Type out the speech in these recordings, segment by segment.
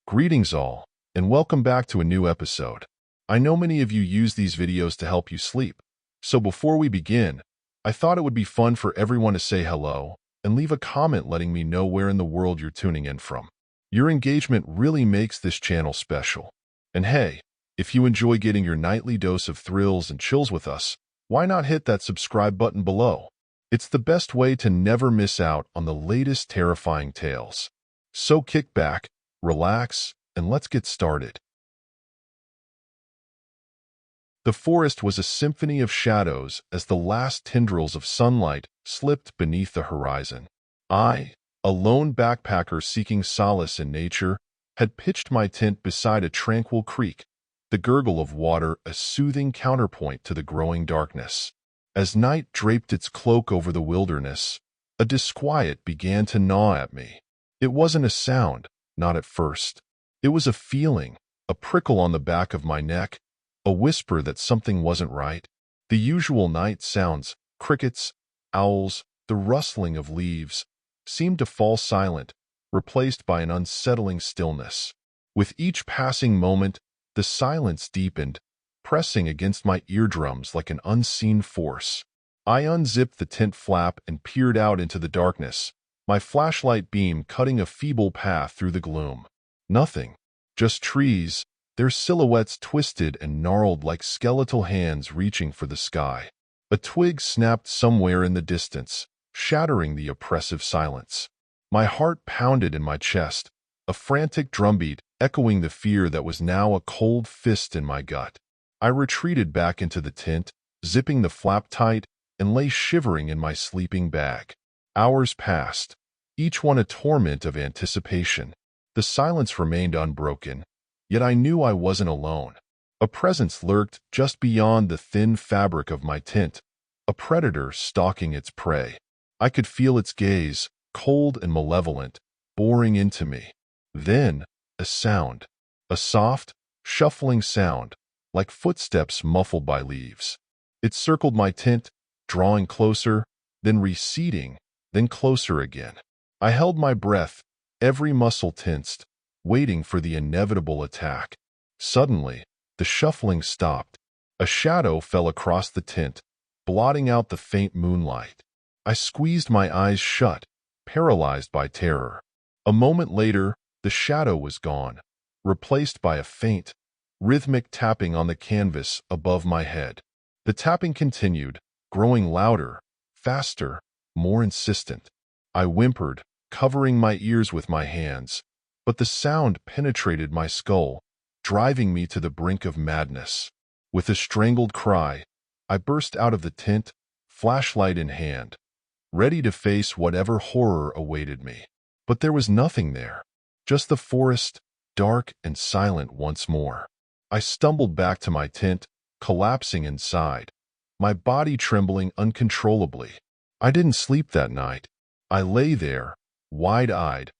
Greetings all, and welcome back to a new episode. I know many of you use these videos to help you sleep, so before we begin, I thought it would be fun for everyone to say hello and leave a comment letting me know where in the world you're tuning in from. Your engagement really makes this channel special. And hey, if you enjoy getting your nightly dose of thrills and chills with us, why not hit that subscribe button below? It's the best way to never miss out on the latest terrifying tales. So kick back, relax, and let's get started. The forest was a symphony of shadows as the last tendrils of sunlight slipped beneath the horizon. I, a lone backpacker seeking solace in nature, had pitched my tent beside a tranquil creek, the gurgle of water a soothing counterpoint to the growing darkness. As night draped its cloak over the wilderness, a disquiet began to gnaw at me. It wasn't a sound, not at first. It was a feeling, a prickle on the back of my neck, a whisper that something wasn't right. The usual night sounds, crickets, owls, the rustling of leaves, seemed to fall silent, replaced by an unsettling stillness. With each passing moment, the silence deepened, pressing against my eardrums like an unseen force. I unzipped the tent flap and peered out into the darkness, my flashlight beam cutting a feeble path through the gloom. Nothing, just trees, their silhouettes twisted and gnarled like skeletal hands reaching for the sky. A twig snapped somewhere in the distance, shattering the oppressive silence. My heart pounded in my chest, a frantic drumbeat echoing the fear that was now a cold fist in my gut. I retreated back into the tent, zipping the flap tight, and lay shivering in my sleeping bag. Hours passed, each one a torment of anticipation. The silence remained unbroken, yet I knew I wasn't alone. A presence lurked just beyond the thin fabric of my tent, a predator stalking its prey. I could feel its gaze, cold and malevolent, boring into me. Then, a sound, a soft, shuffling sound, like footsteps muffled by leaves. It circled my tent, drawing closer, then receding, then closer again. I held my breath, every muscle tensed, waiting for the inevitable attack. Suddenly, the shuffling stopped. A shadow fell across the tent, blotting out the faint moonlight. I squeezed my eyes shut, paralyzed by terror. A moment later, the shadow was gone, replaced by a faint, rhythmic tapping on the canvas above my head. The tapping continued, growing louder, faster, more insistent. I whimpered, covering my ears with my hands, but the sound penetrated my skull, driving me to the brink of madness. With a strangled cry, I burst out of the tent, flashlight in hand, ready to face whatever horror awaited me. But there was nothing there, just the forest, dark and silent once more. I stumbled back to my tent, collapsing inside, my body trembling uncontrollably. I didn't sleep that night. I lay there, wide-eyed,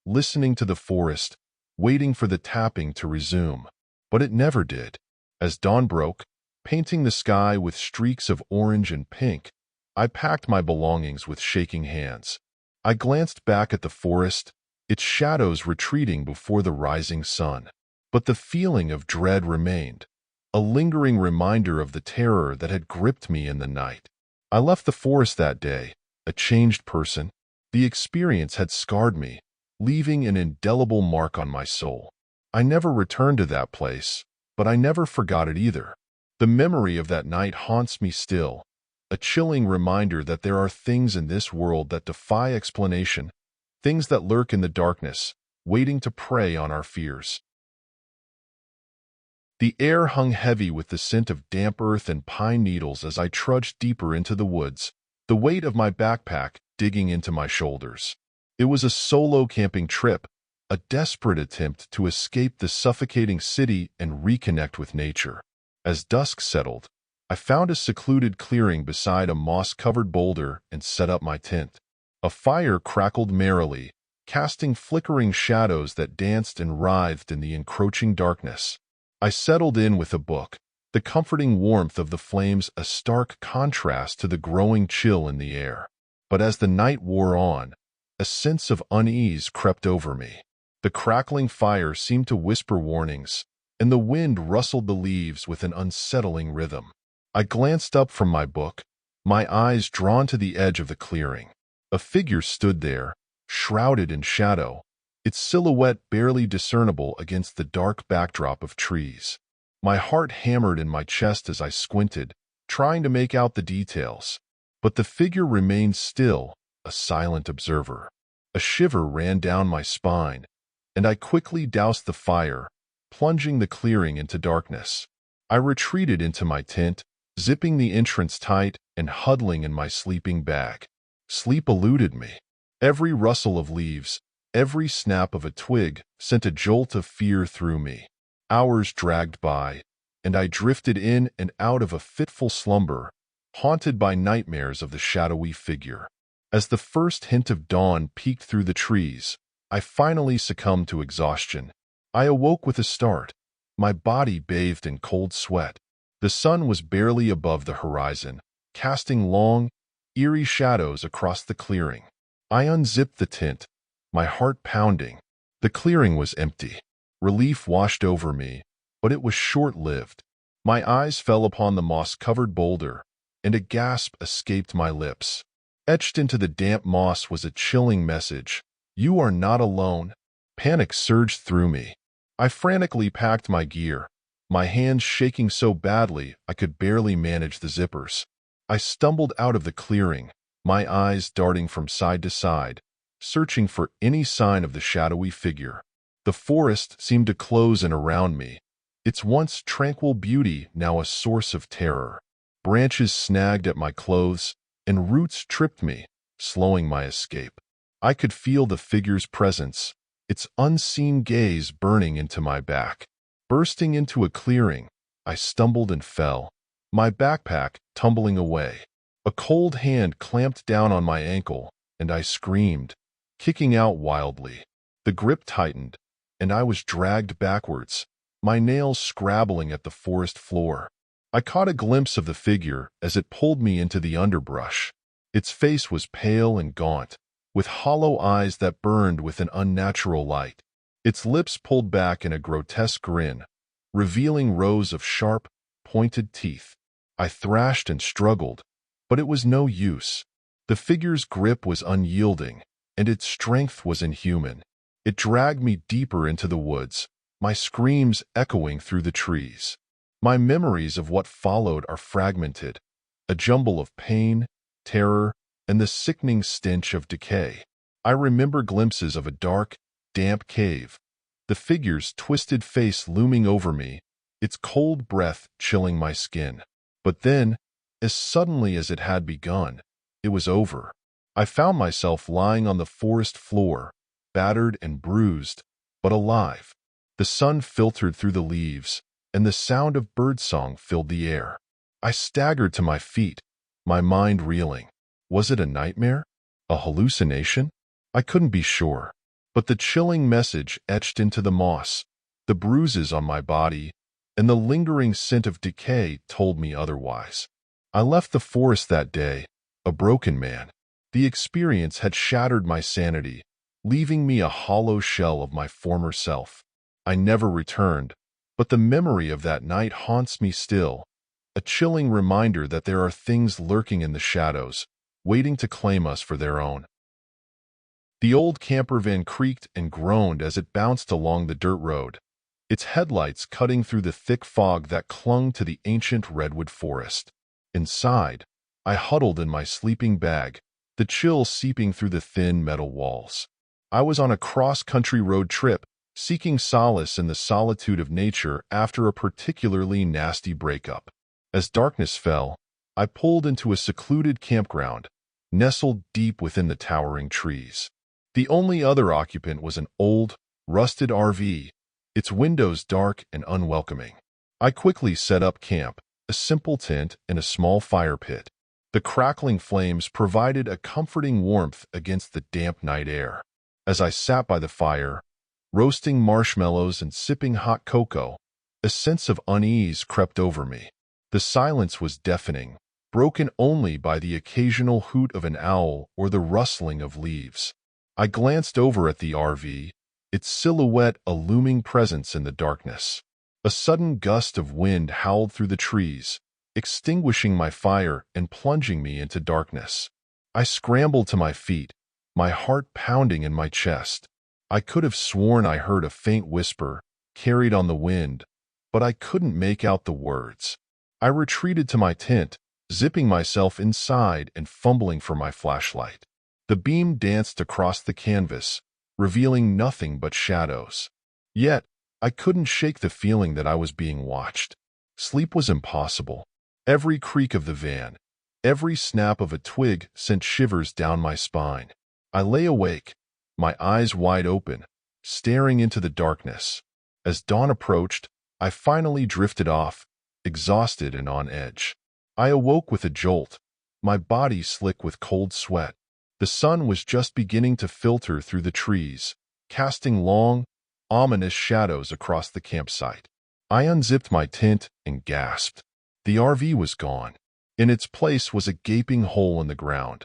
listening to the forest, waiting for the tapping to resume. But it never did. As dawn broke, painting the sky with streaks of orange and pink, I packed my belongings with shaking hands. I glanced back at the forest, its shadows retreating before the rising sun. But the feeling of dread remained, a lingering reminder of the terror that had gripped me in the night. I left the forest that day, a changed person. The experience had scarred me, leaving an indelible mark on my soul. I never returned to that place, but I never forgot it either. The memory of that night haunts me still, a chilling reminder that there are things in this world that defy explanation, things that lurk in the darkness, waiting to prey on our fears. The air hung heavy with the scent of damp earth and pine needles as I trudged deeper into the woods, the weight of my backpack digging into my shoulders. It was a solo camping trip, a desperate attempt to escape the suffocating city and reconnect with nature. As dusk settled, I found a secluded clearing beside a moss-covered boulder and set up my tent. A fire crackled merrily, casting flickering shadows that danced and writhed in the encroaching darkness. I settled in with a book, the comforting warmth of the flames a stark contrast to the growing chill in the air. But as the night wore on, a sense of unease crept over me. The crackling fire seemed to whisper warnings, and the wind rustled the leaves with an unsettling rhythm. I glanced up from my book, my eyes drawn to the edge of the clearing. A figure stood there, shrouded in shadow, its silhouette barely discernible against the dark backdrop of trees. My heart hammered in my chest as I squinted, trying to make out the details. But the figure remained still, a silent observer. A shiver ran down my spine, and I quickly doused the fire, plunging the clearing into darkness. I retreated into my tent, zipping the entrance tight and huddling in my sleeping bag. Sleep eluded me. Every rustle of leaves, every snap of a twig sent a jolt of fear through me. Hours dragged by, and I drifted in and out of a fitful slumber, haunted by nightmares of the shadowy figure. As the first hint of dawn peeked through the trees, I finally succumbed to exhaustion. I awoke with a start, my body bathed in cold sweat. The sun was barely above the horizon, casting long, eerie shadows across the clearing. I unzipped the tent, my heart pounding. The clearing was empty. Relief washed over me, but it was short-lived. My eyes fell upon the moss-covered boulder, and a gasp escaped my lips. Etched into the damp moss was a chilling message: "You are not alone." Panic surged through me. I frantically packed my gear, my hands shaking so badly I could barely manage the zippers. I stumbled out of the clearing, my eyes darting from side to side, searching for any sign of the shadowy figure. The forest seemed to close in around me, its once tranquil beauty now a source of terror. Branches snagged at my clothes, and roots tripped me, slowing my escape. I could feel the figure's presence, its unseen gaze burning into my back. Bursting into a clearing, I stumbled and fell, my backpack tumbling away. A cold hand clamped down on my ankle, and I screamed, kicking out wildly. The grip tightened, and I was dragged backwards, my nails scrabbling at the forest floor. I caught a glimpse of the figure as it pulled me into the underbrush. Its face was pale and gaunt, with hollow eyes that burned with an unnatural light. Its lips pulled back in a grotesque grin, revealing rows of sharp, pointed teeth. I thrashed and struggled, but it was no use. The figure's grip was unyielding, and its strength was inhuman. It dragged me deeper into the woods, my screams echoing through the trees. My memories of what followed are fragmented, a jumble of pain, terror, and the sickening stench of decay. I remember glimpses of a dark, damp cave, the figure's twisted face looming over me, its cold breath chilling my skin. But then, as suddenly as it had begun, it was over. I found myself lying on the forest floor, battered and bruised, but alive. The sun filtered through the leaves, and the sound of birdsong filled the air. I staggered to my feet, my mind reeling. Was it a nightmare? A hallucination? I couldn't be sure. But the chilling message etched into the moss, the bruises on my body, and the lingering scent of decay told me otherwise. I left the forest that day, a broken man. The experience had shattered my sanity, leaving me a hollow shell of my former self. I never returned, but the memory of that night haunts me still, a chilling reminder that there are things lurking in the shadows, waiting to claim us for their own. The old camper van creaked and groaned as it bounced along the dirt road, its headlights cutting through the thick fog that clung to the ancient redwood forest. Inside, I huddled in my sleeping bag, the chill seeping through the thin metal walls. I was on a cross-country road trip, seeking solace in the solitude of nature after a particularly nasty breakup. As darkness fell, I pulled into a secluded campground, nestled deep within the towering trees. The only other occupant was an old, rusted RV, its windows dark and unwelcoming. I quickly set up camp, a simple tent and a small fire pit. The crackling flames provided a comforting warmth against the damp night air. As I sat by the fire, roasting marshmallows and sipping hot cocoa, a sense of unease crept over me. The silence was deafening, broken only by the occasional hoot of an owl or the rustling of leaves. I glanced over at the RV, its silhouette a looming presence in the darkness. A sudden gust of wind howled through the trees, extinguishing my fire and plunging me into darkness. I scrambled to my feet, my heart pounding in my chest. I could have sworn I heard a faint whisper, carried on the wind, but I couldn't make out the words. I retreated to my tent, zipping myself inside and fumbling for my flashlight. The beam danced across the canvas, revealing nothing but shadows. Yet, I couldn't shake the feeling that I was being watched. Sleep was impossible. Every creak of the van, every snap of a twig sent shivers down my spine. I lay awake, my eyes wide open, staring into the darkness. As dawn approached, I finally drifted off, exhausted and on edge. I awoke with a jolt, my body slick with cold sweat. The sun was just beginning to filter through the trees, casting long, ominous shadows across the campsite. I unzipped my tent and gasped. The RV was gone. In its place was a gaping hole in the ground,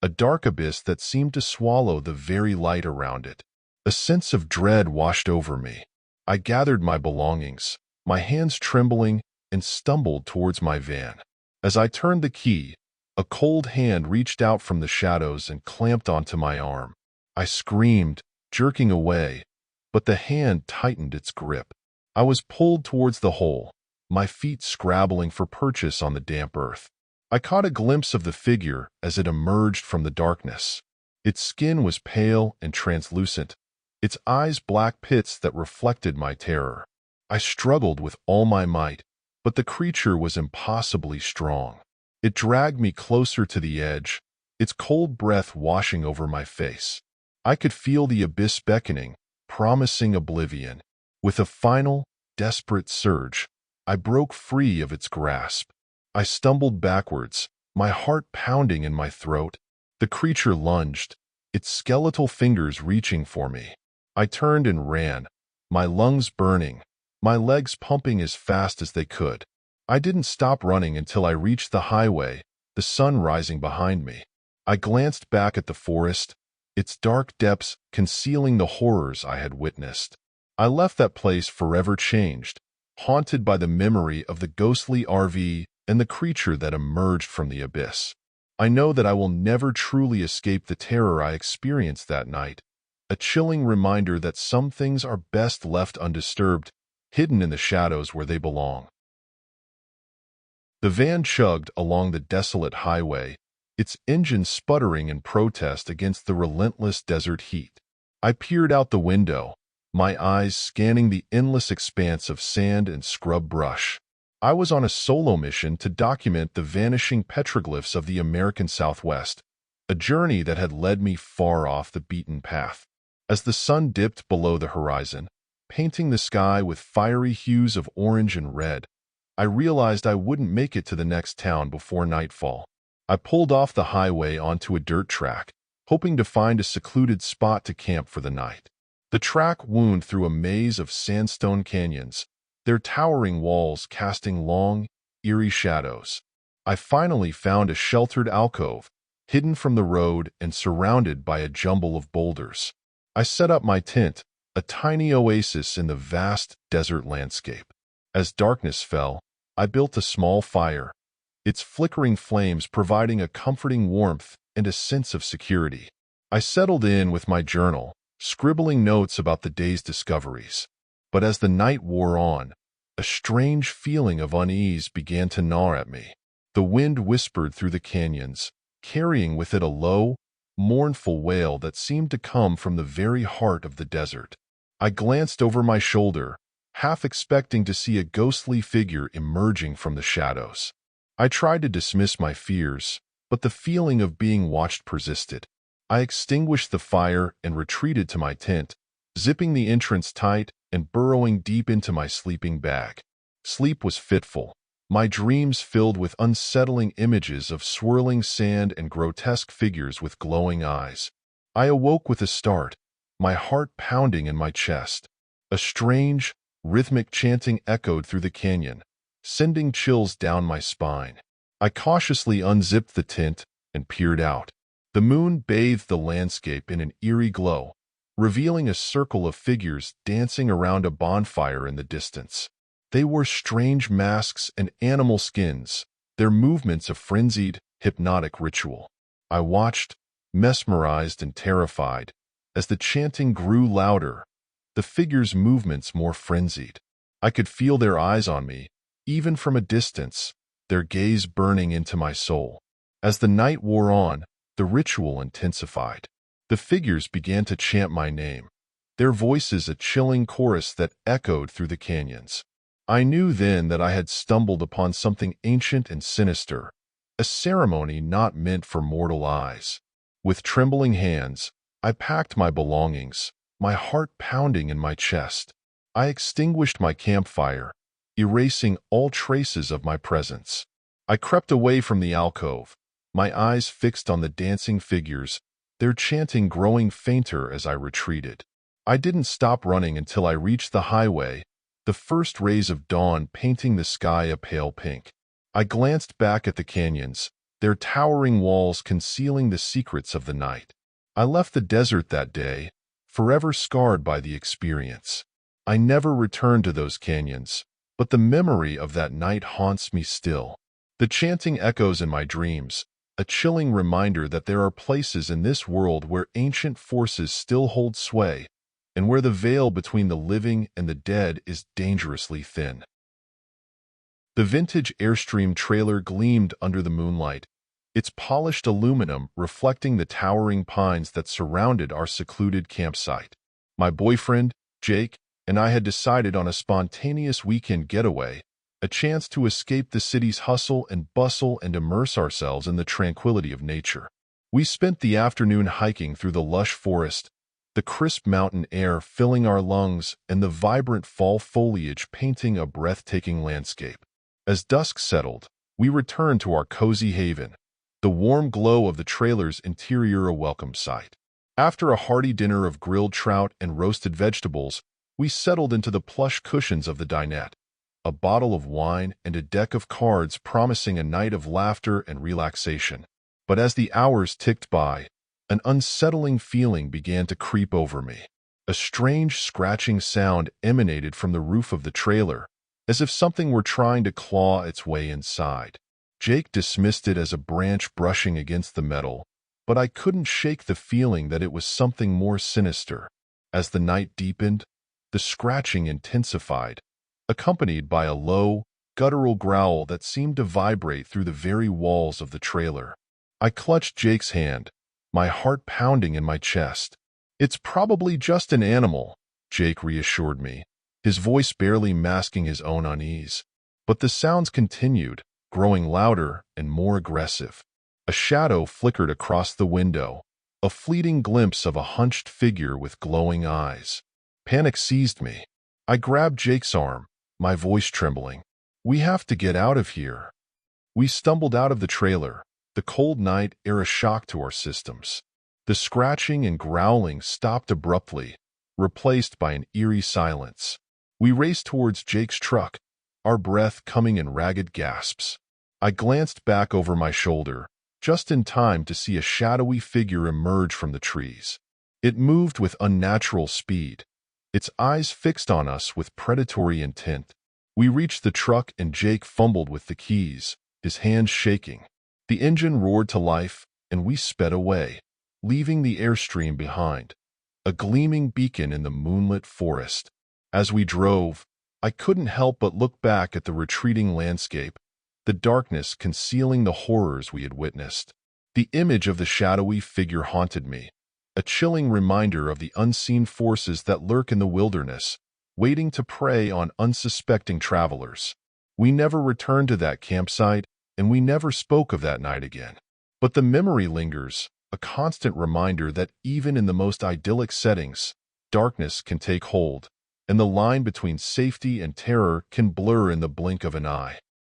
a dark abyss that seemed to swallow the very light around it. A sense of dread washed over me. I gathered my belongings, my hands trembling, and stumbled towards my van. As I turned the key, a cold hand reached out from the shadows and clamped onto my arm. I screamed, jerking away, but the hand tightened its grip. I was pulled towards the hole, my feet scrabbling for purchase on the damp earth. I caught a glimpse of the figure as it emerged from the darkness. Its skin was pale and translucent, its eyes black pits that reflected my terror. I struggled with all my might, but the creature was impossibly strong. It dragged me closer to the edge, its cold breath washing over my face. I could feel the abyss beckoning, promising oblivion. With a final, desperate surge, I broke free of its grasp. I stumbled backwards, my heart pounding in my throat. The creature lunged, its skeletal fingers reaching for me. I turned and ran, my lungs burning, my legs pumping as fast as they could. I didn't stop running until I reached the highway, the sun rising behind me. I glanced back at the forest, its dark depths concealing the horrors I had witnessed. I left that place forever changed, haunted by the memory of the ghostly RV and the creature that emerged from the abyss. I know that I will never truly escape the terror I experienced that night, a chilling reminder that some things are best left undisturbed, hidden in the shadows where they belong. The van chugged along the desolate highway, its engine sputtering in protest against the relentless desert heat. I peered out the window, my eyes scanning the endless expanse of sand and scrub brush. I was on a solo mission to document the vanishing petroglyphs of the American Southwest, a journey that had led me far off the beaten path. As the sun dipped below the horizon, painting the sky with fiery hues of orange and red, I realized I wouldn't make it to the next town before nightfall. I pulled off the highway onto a dirt track, hoping to find a secluded spot to camp for the night. The track wound through a maze of sandstone canyons, their towering walls casting long, eerie shadows. I finally found a sheltered alcove, hidden from the road and surrounded by a jumble of boulders. I set up my tent, a tiny oasis in the vast desert landscape. As darkness fell, I built a small fire, its flickering flames providing a comforting warmth and a sense of security. I settled in with my journal, scribbling notes about the day's discoveries. But as the night wore on, a strange feeling of unease began to gnaw at me. The wind whispered through the canyons, carrying with it a low, mournful wail that seemed to come from the very heart of the desert. I glanced over my shoulder, half expecting to see a ghostly figure emerging from the shadows. I tried to dismiss my fears, but the feeling of being watched persisted. I extinguished the fire and retreated to my tent, zipping the entrance tight and burrowing deep into my sleeping bag. Sleep was fitful, my dreams filled with unsettling images of swirling sand and grotesque figures with glowing eyes. I awoke with a start, my heart pounding in my chest. A strange, rhythmic chanting echoed through the canyon, sending chills down my spine. I cautiously unzipped the tent and peered out. The moon bathed the landscape in an eerie glow, revealing a circle of figures dancing around a bonfire in the distance. They wore strange masks and animal skins, their movements a frenzied, hypnotic ritual. I watched, mesmerized and terrified, as the chanting grew louder, the figures' movements more frenzied. I could feel their eyes on me, even from a distance, their gaze burning into my soul. As the night wore on, the ritual intensified. The figures began to chant my name, their voices a chilling chorus that echoed through the canyons. I knew then that I had stumbled upon something ancient and sinister, a ceremony not meant for mortal eyes. With trembling hands, I packed my belongings, my heart pounding in my chest. I extinguished my campfire, erasing all traces of my presence. I crept away from the alcove, my eyes fixed on the dancing figures, their chanting growing fainter as I retreated. I didn't stop running until I reached the highway, the first rays of dawn painting the sky a pale pink. I glanced back at the canyons, their towering walls concealing the secrets of the night. I left the desert that day, forever scarred by the experience. I never returned to those canyons, but the memory of that night haunts me still. The chanting echoes in my dreams, a chilling reminder that there are places in this world where ancient forces still hold sway, and where the veil between the living and the dead is dangerously thin. The vintage Airstream trailer gleamed under the moonlight, its polished aluminum reflecting the towering pines that surrounded our secluded campsite. My boyfriend, Jake, and I had decided on a spontaneous weekend getaway, a chance to escape the city's hustle and bustle and immerse ourselves in the tranquility of nature. We spent the afternoon hiking through the lush forest, the crisp mountain air filling our lungs and the vibrant fall foliage painting a breathtaking landscape. As dusk settled, we returned to our cozy haven, the warm glow of the trailer's interior a welcome sight. After a hearty dinner of grilled trout and roasted vegetables, we settled into the plush cushions of the dinette, a bottle of wine and a deck of cards promising a night of laughter and relaxation. But as the hours ticked by, an unsettling feeling began to creep over me. A strange scratching sound emanated from the roof of the trailer, as if something were trying to claw its way inside. Jake dismissed it as a branch brushing against the metal, but I couldn't shake the feeling that it was something more sinister. As the night deepened, the scratching intensified, accompanied by a low, guttural growl that seemed to vibrate through the very walls of the trailer. I clutched Jake's hand, my heart pounding in my chest. "It's probably just an animal," Jake reassured me, his voice barely masking his own unease. But the sounds continued, growing louder and more aggressive. A shadow flickered across the window, a fleeting glimpse of a hunched figure with glowing eyes. Panic seized me. I grabbed Jake's arm, my voice trembling. "We have to get out of here." We stumbled out of the trailer, the cold night air a shock to our systems. The scratching and growling stopped abruptly, replaced by an eerie silence. We raced towards Jake's truck, our breath coming in ragged gasps. I glanced back over my shoulder, just in time to see a shadowy figure emerge from the trees. It moved with unnatural speed, its eyes fixed on us with predatory intent. We reached the truck and Jake fumbled with the keys, his hands shaking. The engine roared to life, and we sped away, leaving the Airstream behind, a gleaming beacon in the moonlit forest. As we drove, I couldn't help but look back at the retreating landscape, the darkness concealing the horrors we had witnessed. The image of the shadowy figure haunted me, a chilling reminder of the unseen forces that lurk in the wilderness, waiting to prey on unsuspecting travelers. We never returned to that campsite, and we never spoke of that night again. But the memory lingers, a constant reminder that even in the most idyllic settings, darkness can take hold, and the line between safety and terror can blur in the blink of an eye.